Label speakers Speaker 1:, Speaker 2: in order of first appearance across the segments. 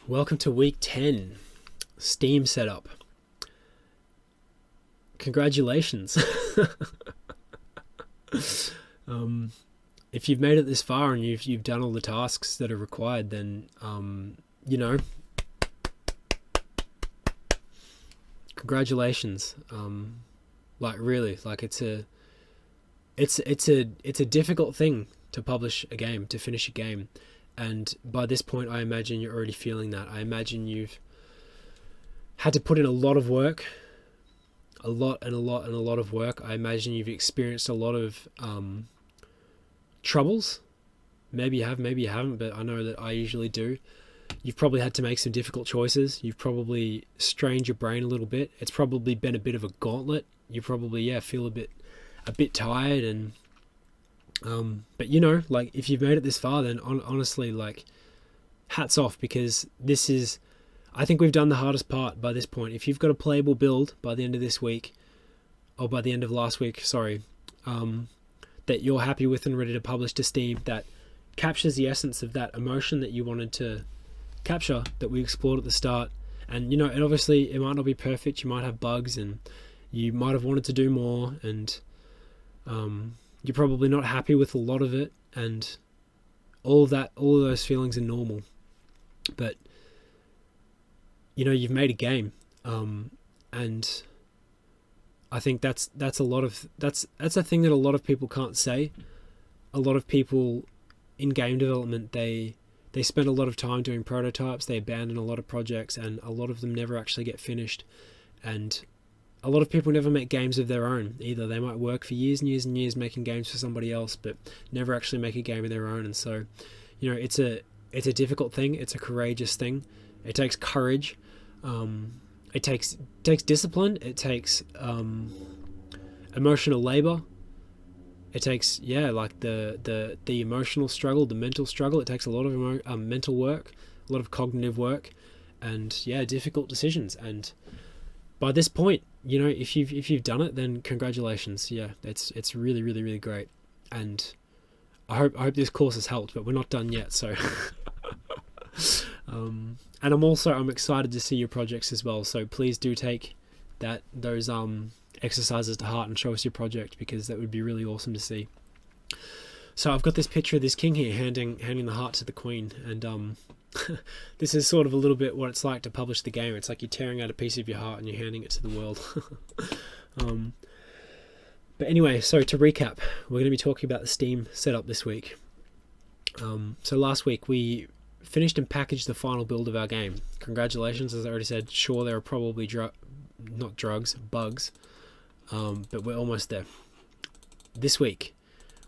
Speaker 1: Welcome to week 10, Steam setup. Congratulations. If you've made it this far and you've done all the tasks that are required, then you know, congratulations. Like really, like it's a difficult thing to publish a game, to finish a game. And by this point, I imagine you're already feeling that. I imagine you've had to put in a lot of work, a lot and a lot and a lot of work. I imagine you've experienced a lot of troubles. Maybe you have, maybe you haven't, but I know that I usually do. You've probably had to make some difficult choices. You've probably strained your brain a little bit. It's probably been a bit of a gauntlet. You probably, feel a bit tired and but like if you've made it this far, then honestly, like hats off, because this is, I think we've done the hardest part by this point. If you've got a playable build by the end of this week, or by the end of last week, sorry, that you're happy with and ready to publish to Steam, that captures the essence of that emotion that you wanted to capture, that we explored at the start. And and obviously it might not be perfect. You might have bugs, and you might have wanted to do more, and you're probably not happy with a lot of it, and all of those feelings are normal. But you've made a game, and I think that's a thing that a lot of people can't say. A lot of people in game development, they spend a lot of time doing prototypes, they abandon a lot of projects, and a lot of them never actually get finished. And a lot of people never make games of their own either. They might work for years and years and years making games for somebody else, but never actually make a game of their own. And so, it's a difficult thing. It's a courageous thing. It takes courage. It takes discipline. It takes emotional labor. It takes like the emotional struggle, the mental struggle. It takes a lot of mental work, a lot of cognitive work, and difficult decisions. And by this point, if you've done it, then congratulations. It's really, really, really great. And I hope this course has helped, but we're not done yet. So and I'm excited to see your projects as well. So please do take those exercises to heart and show us your project, because that would be really awesome to see. So I've got this picture of this king here handing the heart to the queen, and this is sort of a little bit what it's like to publish the game. It's like you're tearing out a piece of your heart and you're handing it to the world. But anyway, so to recap, we're going to be talking about the Steam setup this week. So last week we finished and packaged the final build of our game. Congratulations, as I already said. Sure, there are probably bugs, but we're almost there. This week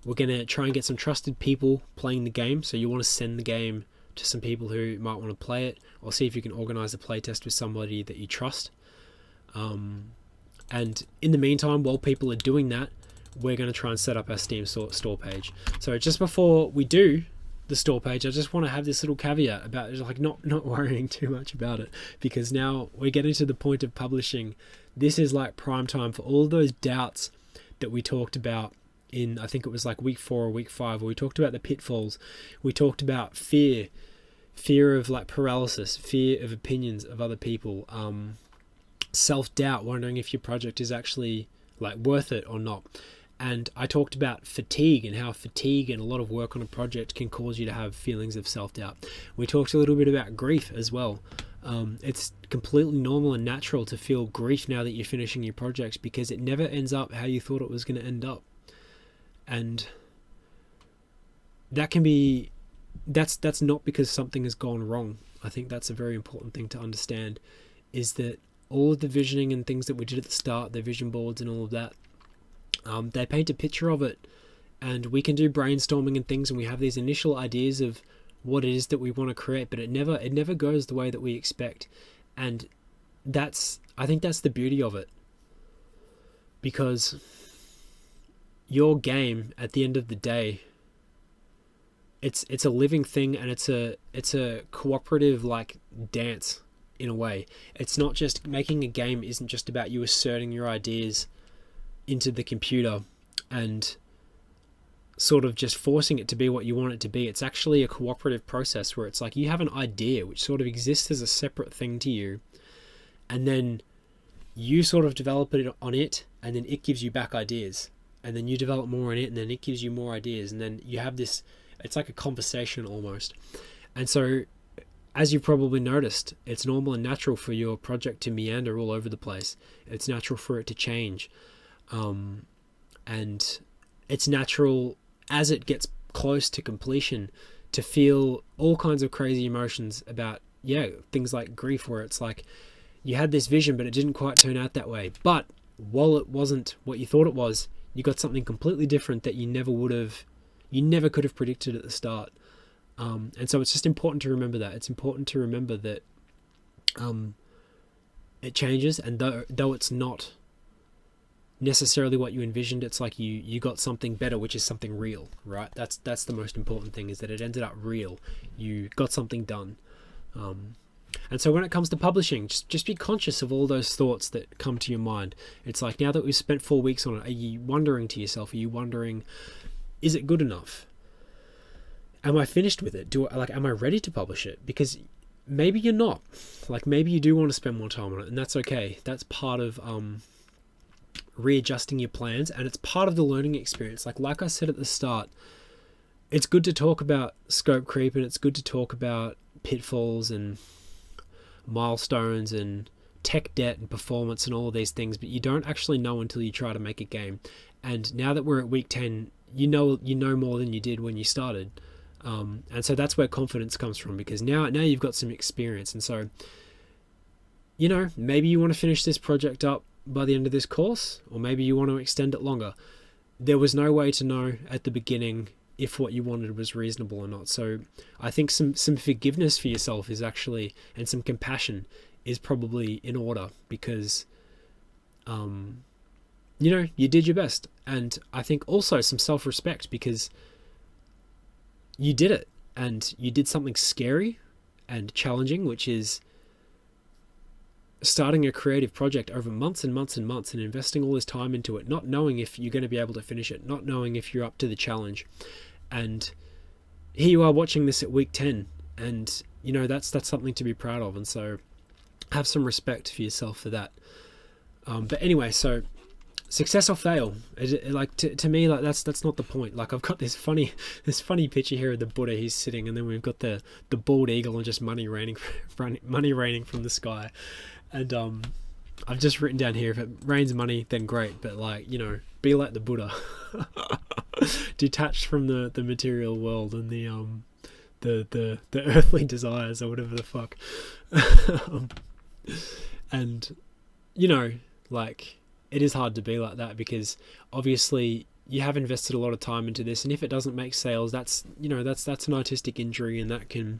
Speaker 1: we're going to try and get some trusted people playing the game. So you want to send the game to some people who might want to play it, or see if you can organize a playtest with somebody that you trust. And in the meantime, while people are doing that, we're going to try and set up our Steam store page. So just before we do the store page, I just want to have this little caveat about like not worrying too much about it, because now we're getting to the point of publishing. This is like prime time for all those doubts that we talked about in, I think it was like week 4 or week 5, where we talked about the pitfalls. We talked about fear of like paralysis, fear of opinions of other people, self-doubt, wondering if your project is actually like worth it or not. And I talked about fatigue, and how fatigue and a lot of work on a project can cause you to have feelings of self-doubt. We talked a little bit about grief as well. It's completely normal and natural to feel grief now that you're finishing your projects, because it never ends up how you thought it was going to end up. And that can be, that's not because something has gone wrong. I think that's a very important thing to understand, is that all of the visioning and things that we did at the start, the vision boards and all of that, they paint a picture of it, and we can do brainstorming and things, and we have these initial ideas of what it is that we want to create, but it never goes the way that we expect. And I think that's the beauty of it, because your game, at the end of the day, it's a living thing, and it's a cooperative like dance in a way. It's not just, making a game isn't just about you asserting your ideas into the computer and sort of just forcing it to be what you want it to be. It's actually a cooperative process where it's like you have an idea which sort of exists as a separate thing to you, and then you sort of develop it on it, and then it gives you back ideas, and then you develop more on it, and then it gives you more ideas, and then you have this, it's like a conversation almost. And so, as you've probably noticed, it's normal and natural for your project to meander all over the place. It's natural for it to change. And it's natural as it gets close to completion to feel all kinds of crazy emotions about, things like grief, where it's like you had this vision, but it didn't quite turn out that way. But while it wasn't what you thought it was, you got something completely different that you never could have predicted at the start. And so it's just important to remember that. It's important to remember that it changes, and though it's not necessarily what you envisioned, it's like you got something better, which is something real, right? That's the most important thing, is that it ended up real. You got something done. And so when it comes to publishing, just be conscious of all those thoughts that come to your mind. It's like, now that we've spent 4 weeks on it, are you wondering to yourself, are you wondering, is it good enough? Am I finished with it? Am I ready to publish it? Because maybe you're not. Like, maybe you do want to spend more time on it, and that's okay. That's part of readjusting your plans, and it's part of the learning experience. Like I said at the start, it's good to talk about scope creep, and it's good to talk about pitfalls and milestones and tech debt and performance and all of these things, but you don't actually know until you try to make a game. And now that we're at week 10, you know more than you did when you started. And so that's where confidence comes from, because now you've got some experience. And so, maybe you want to finish this project up by the end of this course, or maybe you want to extend it longer. There was no way to know at the beginning if what you wanted was reasonable or not. So I think some forgiveness for yourself is actually, and some compassion is probably in order, because you did your best. And I think also some self-respect, because you did it, and you did something scary and challenging, which is starting a creative project over months and months and months, and investing all this time into it, not knowing if you're going to be able to finish it, not knowing if you're up to the challenge. And here you are watching this at week 10, and that's something to be proud of. And so have some respect for yourself for that. But anyway, so success or fail, to me, like that's not the point. Like, I've got this funny picture here of the Buddha. He's sitting, and then we've got the bald eagle and just money raining from the sky. And I've just written down here, if it rains money, then great, but be like the Buddha, detached from the material world and the earthly desires, or whatever the fuck. And it is hard to be like that, because obviously you have invested a lot of time into this, and if it doesn't make sales, that's an artistic injury, and that can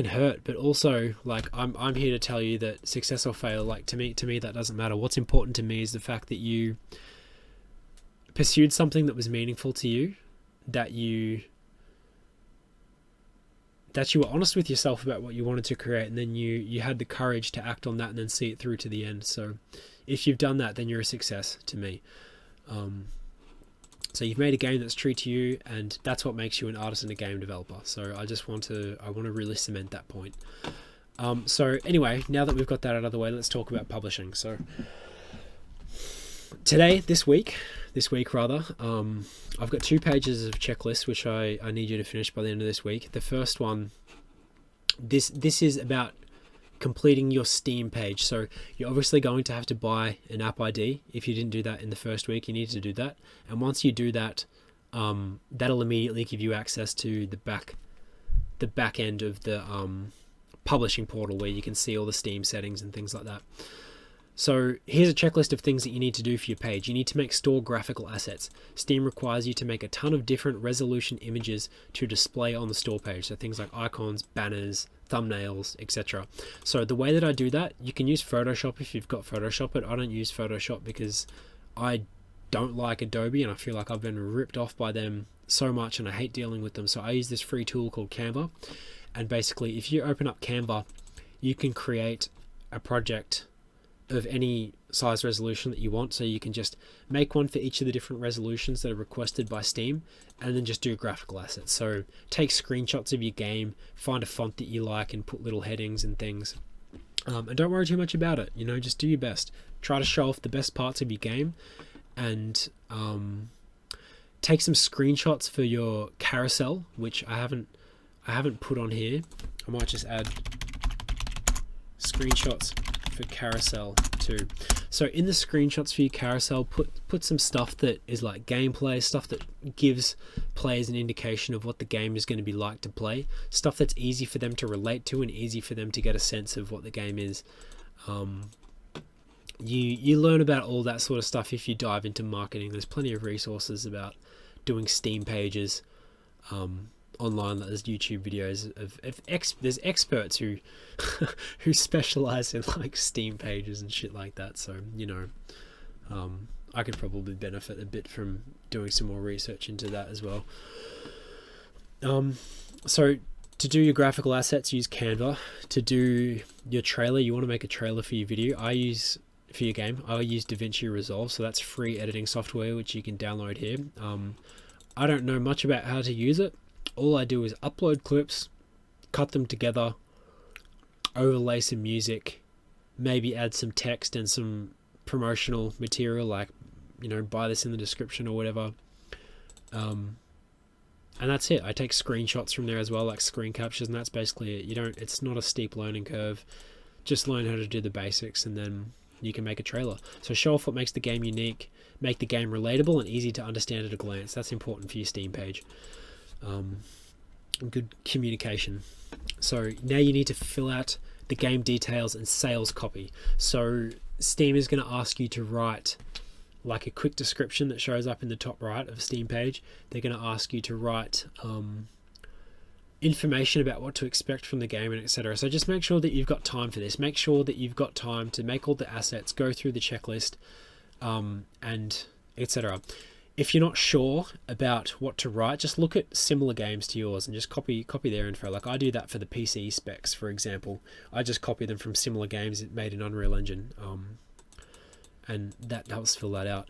Speaker 1: hurt. But also, I'm here to tell you that success or fail, to me that doesn't matter. What's important to me is the fact that you pursued something that was meaningful to you, that you were honest with yourself about what you wanted to create, and then you had the courage to act on that and then see it through to the end. So if you've done that, then you're a success to me. So you've made a game that's true to you, and that's what makes you an artist and a game developer. So I want to really cement that point. So anyway, now that we've got that out of the way, let's talk about publishing. So this week, I've got 2 pages of checklists, which I need you to finish by the end of this week. The first one, this is about completing your Steam page. So you're obviously going to have to buy an app ID. If you didn't do that in the first week, you need to do that. And once you do that, that'll immediately give you access to the back end of the publishing portal, where you can see all the Steam settings and things like that. So here's a checklist of things that you need to do for your page. You need to make store graphical assets. Steam requires you to make a ton of different resolution images to display on the store page. So things like icons, banners, thumbnails, etc. So the way that I do that, you can use Photoshop if you've got Photoshop, but I don't use Photoshop because I don't like Adobe, and I feel like I've been ripped off by them so much, and I hate dealing with them. So I use this free tool called Canva. And basically, if you open up Canva, you can create a project of any size resolution that you want, so you can just make one for each of the different resolutions that are requested by Steam, and then just do graphical assets. So take screenshots of your game, find a font that you like, and put little headings and things. And don't worry too much about it. Just do your best. Try to show off the best parts of your game, and take some screenshots for your carousel, which I haven't put on here. I might just add screenshots for carousel too. So in the screenshots for your carousel, put some stuff that is like gameplay, stuff that gives players an indication of what the game is going to be like to play, stuff that's easy for them to relate to and easy for them to get a sense of what the game is. You learn about all that sort of stuff if you dive into marketing. There's plenty of resources about doing Steam pages online. There's YouTube videos there's experts who who specialize in like Steam pages and shit like that. So I could probably benefit a bit from doing some more research into that as well. So to do your graphical assets, use Canva. To do your trailer, you want to make a trailer for your video. I use DaVinci Resolve, so that's free editing software which you can download here. I don't know much about how to use it. All I do is upload clips, cut them together, overlay some music, maybe add some text and some promotional material, like buy this in the description or whatever, and that's it. I take screenshots from there as well, like screen captures, and that's basically it. It's not a steep learning curve. Just learn how to do the basics, and then you can make a trailer. So show off what makes the game unique, make the game relatable and easy to understand at a glance. That's important for your Steam page. Good communication. So now you need to fill out the game details and sales copy. So Steam is going to ask you to write like a quick description that shows up in the top right of a Steam page. They're going to ask you to write information about what to expect from the game, and etc. So just make sure that you've got time for this. Make sure that you've got time to make all the assets, go through the checklist, and etc. If you're not sure about what to write, just look at similar games to yours and just copy their info. Like I do that for the PC specs, for example. I just copy them from similar games made in Unreal Engine, and that helps fill that out.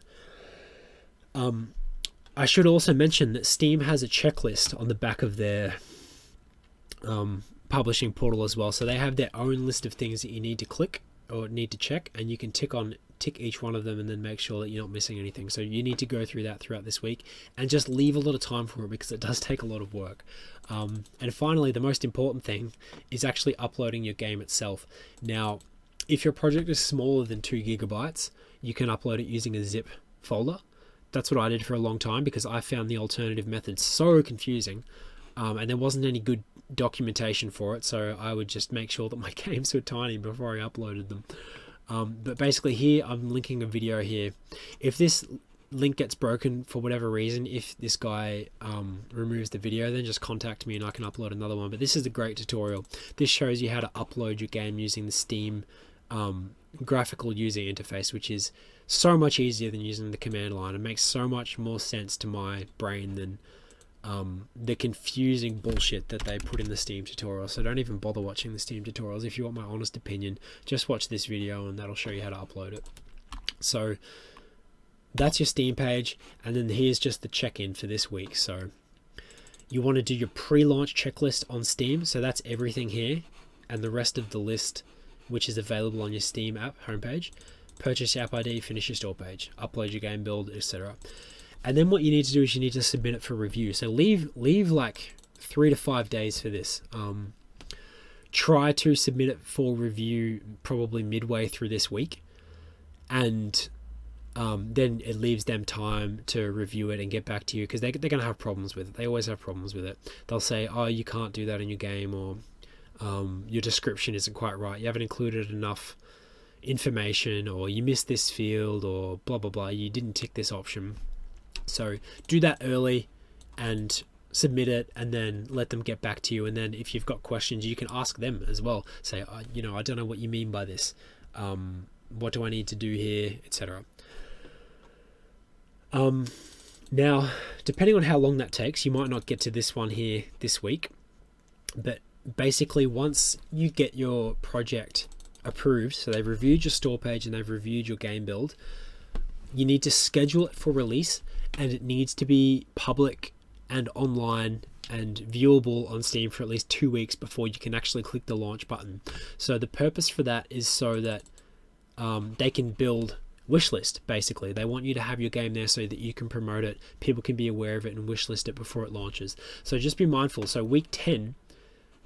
Speaker 1: I should also mention that Steam has a checklist on the back of their publishing portal as well. So they have their own list of things that you need to click or need to check, and you can tick each one of them and then make sure that you're not missing anything. So you need to go through that throughout this week and just leave a lot of time for it, because it does take a lot of work. And finally, the most important thing is actually uploading your game itself. Now, if your project is smaller than 2 gigabytes, you can upload it using a zip folder. That's what I did for a long time, because I found the alternative method so confusing, and there wasn't any good documentation for it, so I would just make sure that my games were tiny before I uploaded them. But basically here, I'm linking a video here. If this link gets broken for whatever reason, if this guy removes the video, then just contact me and I can upload another one. But this is a great tutorial. This shows you how to upload your game using the Steam graphical user interface, which is so much easier than using the command line. It makes so much more sense to my brain than the confusing bullshit that they put in the Steam tutorial. So don't even bother watching the Steam tutorials. If you want my honest opinion, just watch this video and that'll show you how to upload it. So that's your Steam page, and then here's just the check-in for this week. So you want to do your pre-launch checklist on Steam, so that's everything here, and the rest of the list which is available on your Steam app homepage. Purchase your app ID, finish your store page, upload your game build, etc. And then what you need to do is you need to submit it for review. So leave like 3 to 5 days for this. Try to submit it for review probably midway through this week, and then it leaves them time to review it and get back to you, because they're going to have problems with it. They always have problems with it. They'll say, oh, you can't do that in your game, or your description isn't quite right, you haven't included enough information, or you missed this field, or blah blah blah, you didn't tick this option. So do that early and submit it, and then let them get back to you. And then if you've got questions, you can ask them as well. Say, I don't know what you mean by this, what do I need to do here, etc. Now, depending on how long that takes, you might not get to this one here this week, but basically once you get your project approved, so they've reviewed your store page and they've reviewed your game build, you need to schedule it for release, and it needs to be public and online and viewable on Steam for at least 2 weeks before you can actually click the launch button. So the purpose for that is so that they can build wishlist. Basically, they want you to have your game there so that you can promote it, people can be aware of it, and wishlist it before it launches. So just be mindful. So week 10,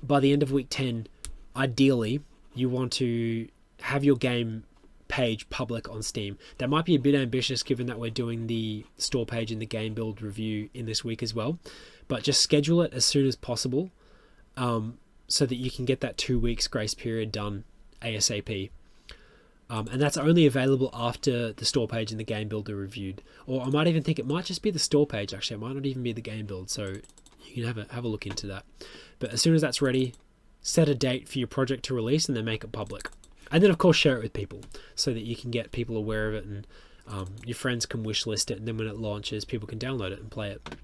Speaker 1: by the end of week 10, ideally you want to have your game page public on Steam. That might be a bit ambitious given that we're doing the store page and the game build review in this week as well, but just schedule it as soon as possible, so that you can get that 2 weeks grace period done ASAP. And that's only available after the store page and the game build are reviewed. Or I might even think it might just be the store page, actually. It might not even be the game build, so you can have a look into that. But as soon as that's ready, set a date for your project to release and then make it public. And then, of course, share it with people so that you can get people aware of it, and your friends can wishlist it, and then when it launches, people can download it and play it.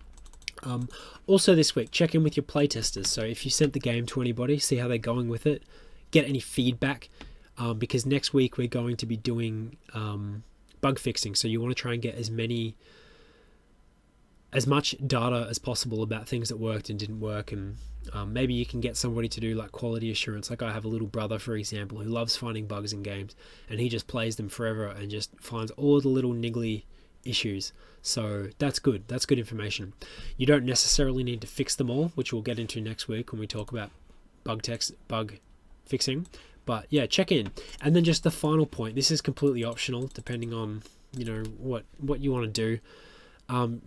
Speaker 1: Also this week, check in with your playtesters. So if you sent the game to anybody, see how they're going with it, get any feedback, because next week we're going to be doing bug fixing. So you want to try and get as much data as possible about things that worked and didn't work, and maybe you can get somebody to do like quality assurance. Like I have a little brother, for example, who loves finding bugs in games, and he just plays them forever and just finds all the little niggly issues. So that's good. That's good information. You don't necessarily need to fix them all, which we'll get into next week when we talk about bug fixing. But yeah, check in. And then just the final point, this is completely optional depending on what you want to do.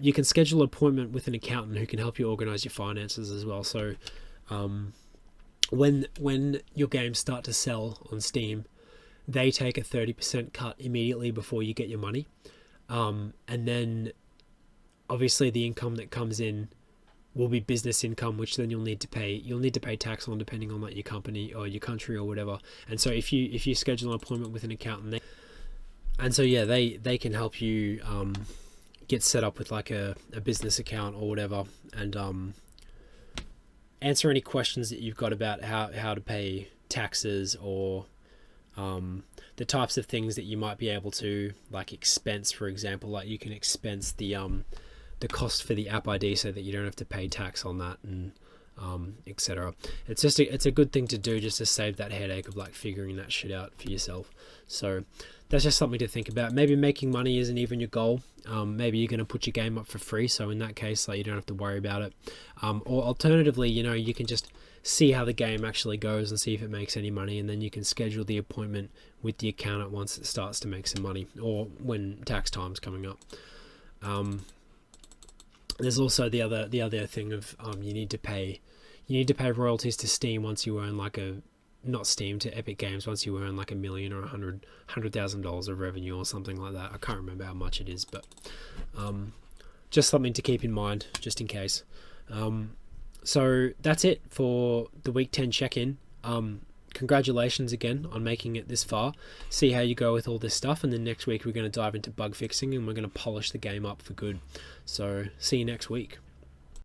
Speaker 1: You can schedule an appointment with an accountant who can help you organize your finances as well. So when your games start to sell on Steam, they take a 30% cut immediately before you get your money. And then obviously the income that comes in will be business income, which then you'll need to pay tax on, depending on like your company or your country or whatever. And so if you schedule an appointment with an accountant, they can help you get set up with like a business account or whatever, and answer any questions that you've got about how to pay taxes, or the types of things that you might be able to like expense. For example, like you can expense the cost for the app ID so that you don't have to pay tax on that, and etc. It's a good thing to do, just to save that headache of like figuring that shit out for yourself. So that's just something to think about. Maybe making money isn't even your goal. Maybe you're going to put your game up for free, so in that case, like, you don't have to worry about it. Or alternatively, you can just see how the game actually goes and see if it makes any money, and then you can schedule the appointment with the accountant once it starts to make some money, or when tax time's coming up. There's also the other thing of you need to pay royalties to Steam once you earn not Steam, to Epic Games, once you earn like $1 million or $100,000 of revenue or something like that. I can't remember how much it is, but just something to keep in mind, just in case. So that's it for the week 10 check-in. Congratulations again on making it this far. See how you go with all this stuff, and then next week we're going to dive into bug fixing, and we're going to polish the game up for good. So see you next week.